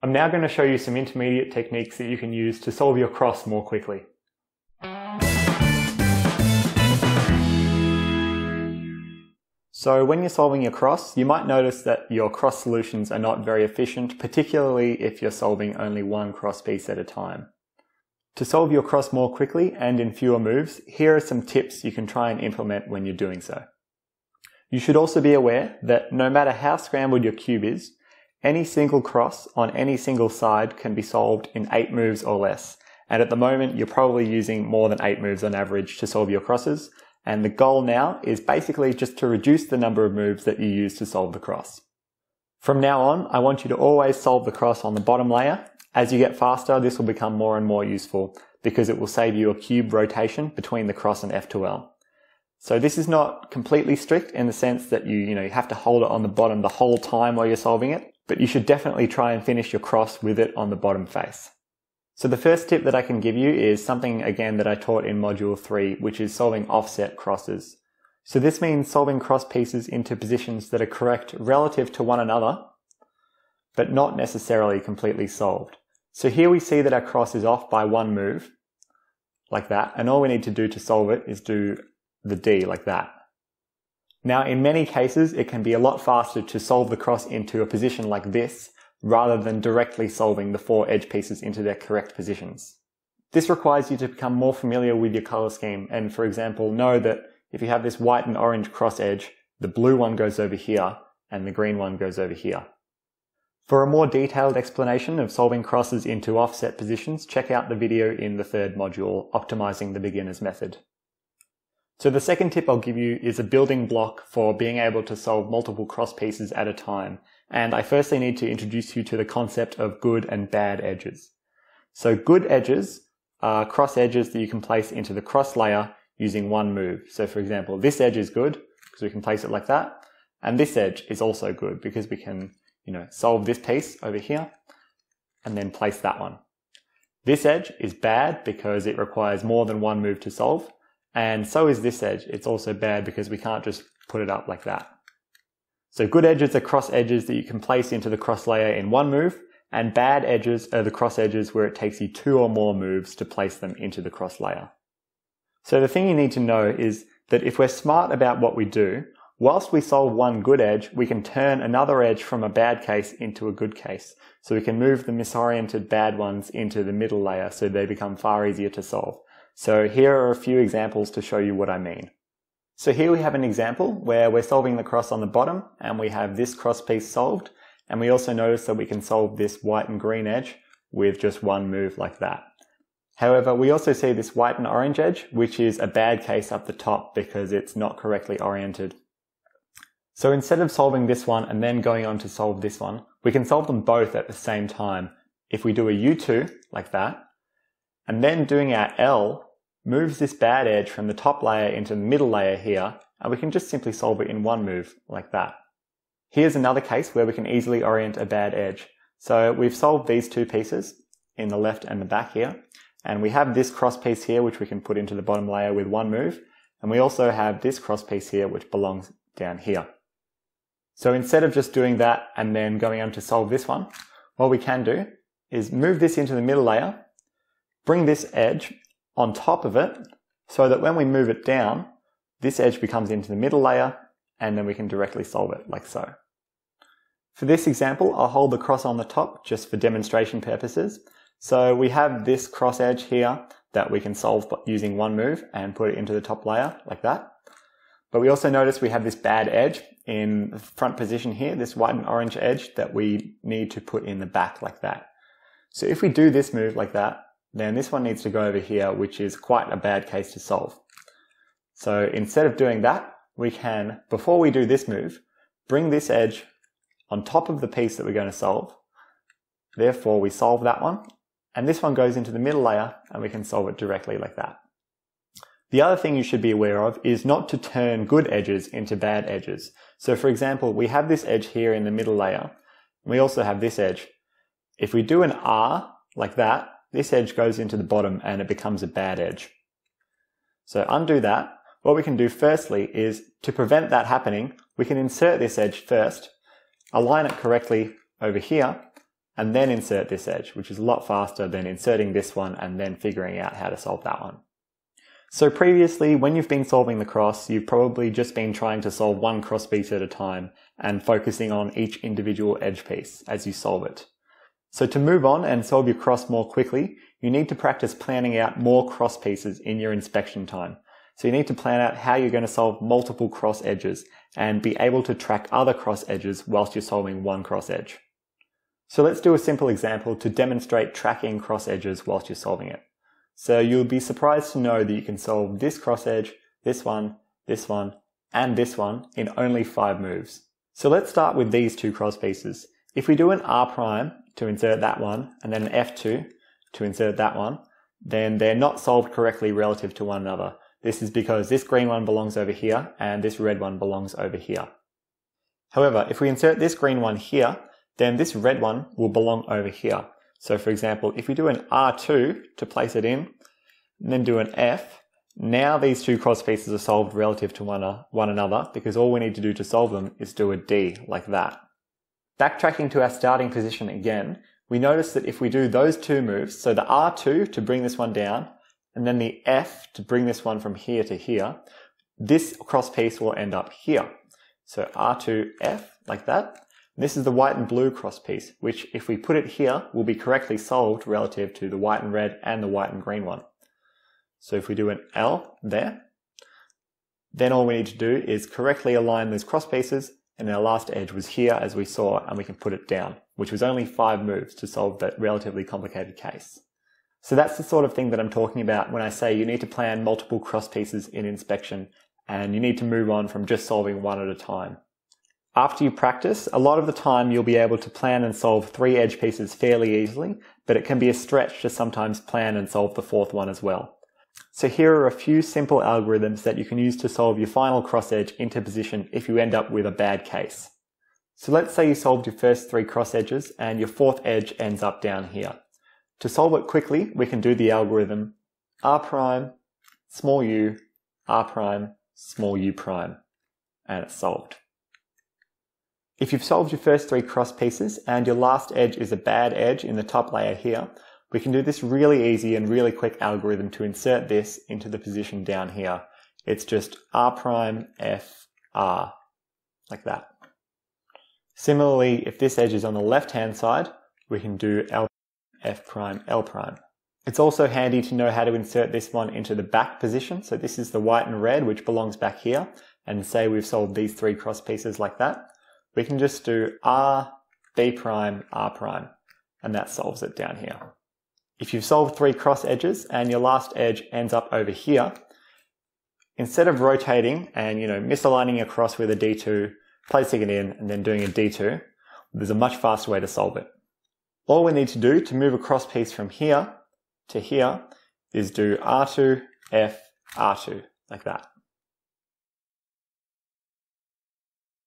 I'm now going to show you some intermediate techniques that you can use to solve your cross more quickly. So when you're solving your cross, you might notice that your cross solutions are not very efficient, particularly if you're solving only one cross piece at a time. To solve your cross more quickly and in fewer moves, here are some tips you can try and implement when you're doing so. You should also be aware that no matter how scrambled your cube is, any single cross on any single side can be solved in 8 moves or less. And at the moment, you're probably using more than 8 moves on average to solve your crosses. And the goal now is basically just to reduce the number of moves that you use to solve the cross. From now on, I want you to always solve the cross on the bottom layer. As you get faster, this will become more and more useful because it will save you a cube rotation between the cross and F2L. So this is not completely strict in the sense that you have to hold it on the bottom the whole time while you're solving it, but you should definitely try and finish your cross with it on the bottom face. So the first tip that I can give you is something again that I taught in module 3, which is solving offset crosses. So this means solving cross pieces into positions that are correct relative to one another, but not necessarily completely solved. So here we see that our cross is off by 1 move, like that, and all we need to do to solve it is do the D like that. Now in many cases it can be a lot faster to solve the cross into a position like this rather than directly solving the 4 edge pieces into their correct positions. This requires you to become more familiar with your color scheme and, for example, know that if you have this white and orange cross edge, the blue one goes over here and the green one goes over here. For a more detailed explanation of solving crosses into offset positions, check out the video in the 3rd module, Optimizing the Beginner's Method. So the second tip I'll give you is a building block for being able to solve multiple cross pieces at a time. And I firstly need to introduce you to the concept of good and bad edges. So good edges are cross edges that you can place into the cross layer using 1 move. So for example, this edge is good because we can place it like that. And this edge is also good because we can, solve this piece over here and then place that one. This edge is bad because it requires more than 1 move to solve. And so is this edge. It's also bad because we can't just put it up like that. So good edges are cross edges that you can place into the cross layer in 1 move, and bad edges are the cross edges where it takes you 2 or more moves to place them into the cross layer. So the thing you need to know is that if we're smart about what we do, whilst we solve one good edge, we can turn another edge from a bad case into a good case. So we can move the misoriented bad ones into the middle layer so they become far easier to solve. So here are a few examples to show you what I mean. So here we have an example where we're solving the cross on the bottom and we have this cross piece solved, and we also notice that we can solve this white and green edge with just 1 move like that. However, we also see this white and orange edge, which is a bad case up the top because it's not correctly oriented. So instead of solving this one and then going on to solve this one, we can solve them both at the same time. If we do a U2 like that, and then doing our L moves this bad edge from the top layer into the middle layer here, and we can just simply solve it in 1 move like that. Here's another case where we can easily orient a bad edge. So we've solved these 2 pieces in the left and the back here, and we have this cross piece here which we can put into the bottom layer with 1 move, and we also have this cross piece here which belongs down here. So instead of just doing that and then going on to solve this one, what we can do is move this into the middle layer, bring this edge on top of it so that when we move it down, this edge becomes into the middle layer and then we can directly solve it like so. For this example, I'll hold the cross on the top just for demonstration purposes. So we have this cross edge here that we can solve using 1 move and put it into the top layer like that. But we also notice we have this bad edge in the front position here, this white and orange edge that we need to put in the back like that. So if we do this move like that, then this one needs to go over here, which is quite a bad case to solve. So instead of doing that, we can, before we do this move, bring this edge on top of the piece that we're going to solve. Therefore, we solve that one, and this one goes into the middle layer, and we can solve it directly like that. The other thing you should be aware of is not to turn good edges into bad edges. So for example, we have this edge here in the middle layer, and we also have this edge. If we do an R like that, this edge goes into the bottom and it becomes a bad edge. So undo that. What we can do firstly is, to prevent that happening, we can insert this edge first, align it correctly over here, and then insert this edge, which is a lot faster than inserting this one and then figuring out how to solve that one. So previously, when you've been solving the cross, you've probably just been trying to solve one cross piece at a time and focusing on each individual edge piece as you solve it. So to move on and solve your cross more quickly, you need to practice planning out more cross pieces in your inspection time. So you need to plan out how you're going to solve multiple cross edges and be able to track other cross edges whilst you're solving one cross edge. So let's do a simple example to demonstrate tracking cross edges whilst you're solving it. So you'll be surprised to know that you can solve this cross edge, this one, and this one in only 5 moves. So let's start with these two cross pieces. If we do an R' to insert that one, and then an F2 to insert that one, then they're not solved correctly relative to one another. This is because this green one belongs over here, and this red one belongs over here. However, if we insert this green one here, then this red one will belong over here. So for example, if we do an R2 to place it in, and then do an F, now these two cross pieces are solved relative to one another, because all we need to do to solve them is do a D like that. Backtracking to our starting position again, we notice that if we do those two moves, so the R2 to bring this one down, and then the F to bring this one from here to here, this cross piece will end up here. So R2, F, like that. This is the white and blue cross piece, which if we put it here, will be correctly solved relative to the white and red and the white and green one. So if we do an L there, then all we need to do is correctly align those cross pieces, and our last edge was here as we saw, and we can put it down, which was only 5 moves to solve that relatively complicated case. So that's the sort of thing that I'm talking about when I say you need to plan multiple cross pieces in inspection, and you need to move on from just solving one at a time. After you practice, a lot of the time you'll be able to plan and solve 3 edge pieces fairly easily, but it can be a stretch to sometimes plan and solve the 4th one as well. So here are a few simple algorithms that you can use to solve your final cross edge into position if you end up with a bad case. So let's say you solved your first 3 cross edges and your 4th edge ends up down here. To solve it quickly, we can do the algorithm R', small u, R', small u', and it's solved. If you've solved your first 3 cross pieces and your last edge is a bad edge in the top layer here, we can do this really easy and really quick algorithm to insert this into the position down here. It's just R', F, R, like that. Similarly, if this edge is on the left-hand side, we can do L', F', L'. It's also handy to know how to insert this one into the back position. So this is the white and red, which belongs back here. And say we've solved these 3 cross pieces like that. We can just do R, B', R', and that solves it down here. If you've solved 3 cross edges and your last edge ends up over here, instead of rotating and misaligning your cross with a D2, placing it in and then doing a D2, there's a much faster way to solve it. All we need to do to move a cross piece from here to here is do R2, F, R2, like that.